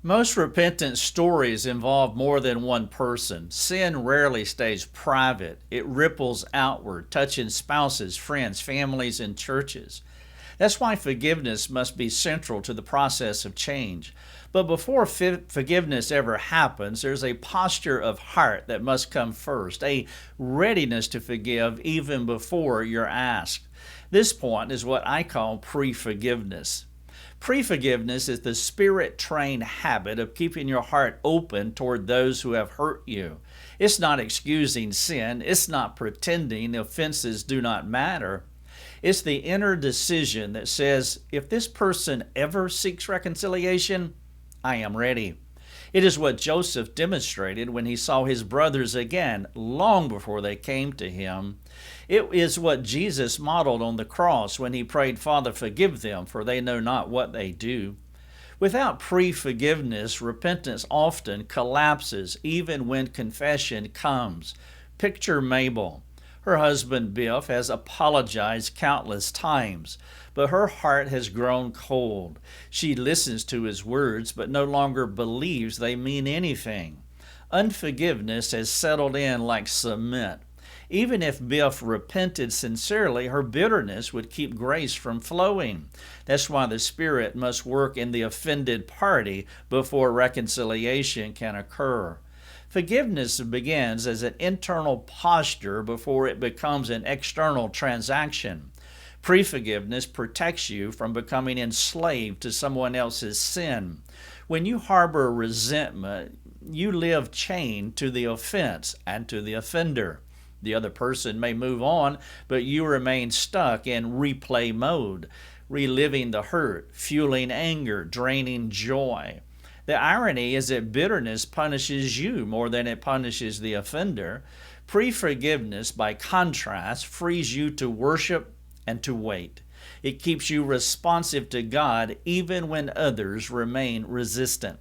Most repentance stories involve more than one person. Sin rarely stays private. It ripples outward, touching spouses, friends, families, and churches. That's why forgiveness must be central to the process of change. But before forgiveness ever happens, there's a posture of heart that must come first, a readiness to forgive even before you're asked. This point is what I call pre-forgiveness. Pre-forgiveness is the spirit-trained habit of keeping your heart open toward those who have hurt you. It's not excusing sin. It's not pretending offenses do not matter. It's the inner decision that says, if this person ever seeks reconciliation, I am ready. It is what Joseph demonstrated when he saw his brothers again, long before they came to him. It is what Jesus modeled on the cross when he prayed, Father, forgive them, for they know not what they do. Without pre-forgiveness, repentance often collapses, even when confession comes. Picture Mabel. Her husband Biff has apologized countless times, but her heart has grown cold. She listens to his words, but no longer believes they mean anything. Unforgiveness has settled in like cement. Even if Biff repented sincerely, her bitterness would keep grace from flowing. That's why the Spirit must work in the offended party before reconciliation can occur. Forgiveness begins as an internal posture before it becomes an external transaction. Pre-forgiveness protects you from becoming enslaved to someone else's sin. When you harbor resentment, you live chained to the offense and to the offender. The other person may move on, but you remain stuck in replay mode, reliving the hurt, fueling anger, draining joy. The irony is that bitterness punishes you more than it punishes the offender. Pre-forgiveness, by contrast, frees you to worship and to wait. It keeps you responsive to God even when others remain resistant.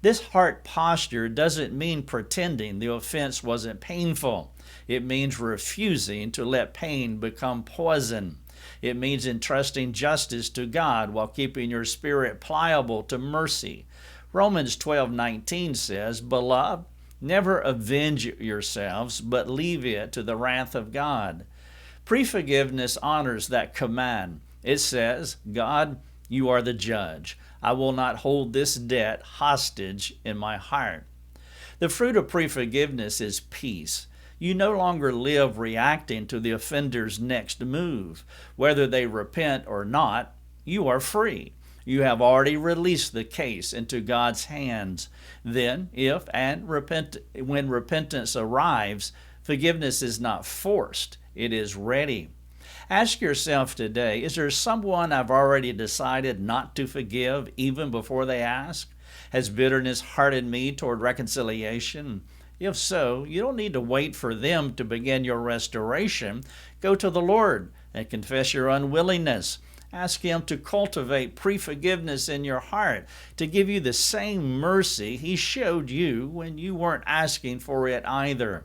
This heart posture doesn't mean pretending the offense wasn't painful. It means refusing to let pain become poison. It means entrusting justice to God while keeping your spirit pliable to mercy. Romans 12:19 says, Beloved, never avenge yourselves, but leave it to the wrath of God. Pre-forgiveness honors that command. It says, God, you are the judge. I will not hold this debt hostage in my heart. The fruit of pre-forgiveness is peace. You no longer live reacting to the offender's next move. Whether they repent or not, you are free. You have already released the case into God's hands. Then, when repentance arrives, forgiveness is not forced, it is ready. Ask yourself today, is there someone I've already decided not to forgive even before they ask? Has bitterness hardened me toward reconciliation? If so, you don't need to wait for them to begin your restoration. Go to the Lord and confess your unwillingness. Ask Him to cultivate pre-forgiveness in your heart, to give you the same mercy He showed you when you weren't asking for it either.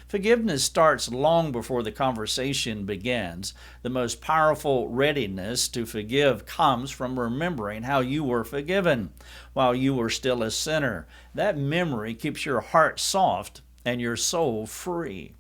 Forgiveness starts long before the conversation begins. The most powerful readiness to forgive comes from remembering how you were forgiven while you were still a sinner. That memory keeps your heart soft and your soul free.